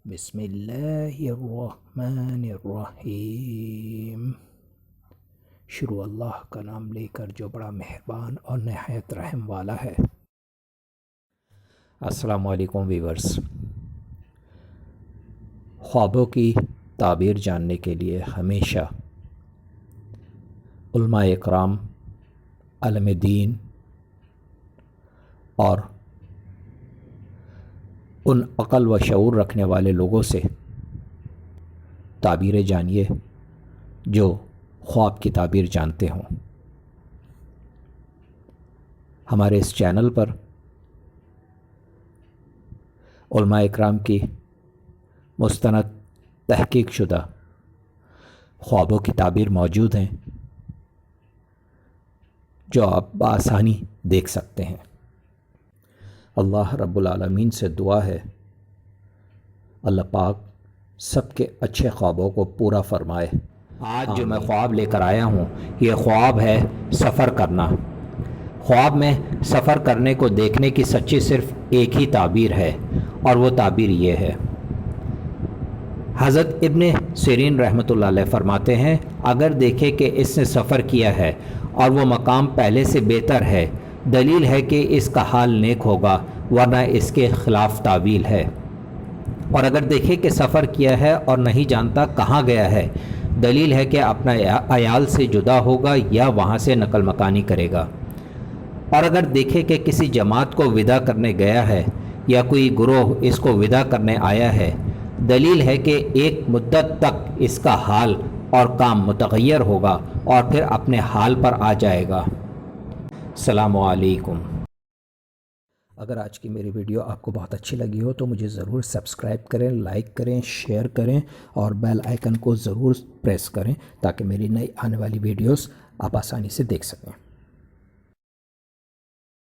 بسم اللہ الرحمن الرحیم۔ شروع اللہ کا نام لے کر جو بڑا مہربان اور نہایت رحم والا ہے۔ السلام علیکم ویورز۔ خوابوں کی تعبیر جاننے کے لیے ہمیشہ علماء اکرام، عالم دین اور ان عقل و شعور رکھنے والے لوگوں سے تعبیریں جانیے جو خواب کی تعبیر جانتے ہوں۔ ہمارے اس چینل پر علماء اکرام کی مستند تحقیق شدہ خوابوں کی تعبیر موجود ہیں جو آپ بآسانی دیکھ سکتے ہیں۔ اللہ رب العالمین سے دعا ہے اللہ پاک سب کے اچھے خوابوں کو پورا فرمائے۔ آج جو میں خواب لے کر آیا ہوں یہ خواب ہے سفر کرنا۔ خواب میں سفر کرنے کو دیکھنے کی سچی صرف ایک ہی تعبیر ہے اور وہ تعبیر یہ ہے۔ حضرت ابن سیرین رحمۃ اللہ علیہ فرماتے ہیں اگر دیکھے کہ اس نے سفر کیا ہے اور وہ مقام پہلے سے بہتر ہے، دلیل ہے کہ اس کا حال نیک ہوگا، ورنہ اس کے خلاف تعویل ہے۔ اور اگر دیکھے کہ سفر کیا ہے اور نہیں جانتا کہاں گیا ہے، دلیل ہے کہ اپنا عیال سے جدا ہوگا یا وہاں سے نقل مکانی کرے گا۔ اور اگر دیکھے کہ کسی جماعت کو وداع کرنے گیا ہے یا کوئی گروہ اس کو وداع کرنے آیا ہے، دلیل ہے کہ ایک مدت تک اس کا حال اور کام متغیر ہوگا اور پھر اپنے حال پر آ جائے گا۔ السلام علیکم۔ اگر آج کی میری ویڈیو آپ کو بہت اچھی لگی ہو تو مجھے ضرور سبسکرائب کریں، لائک کریں، شیئر کریں اور بیل آئیکن کو ضرور پریس کریں تاکہ میری نئی آنے والی ویڈیوز آپ آسانی سے دیکھ سکیں۔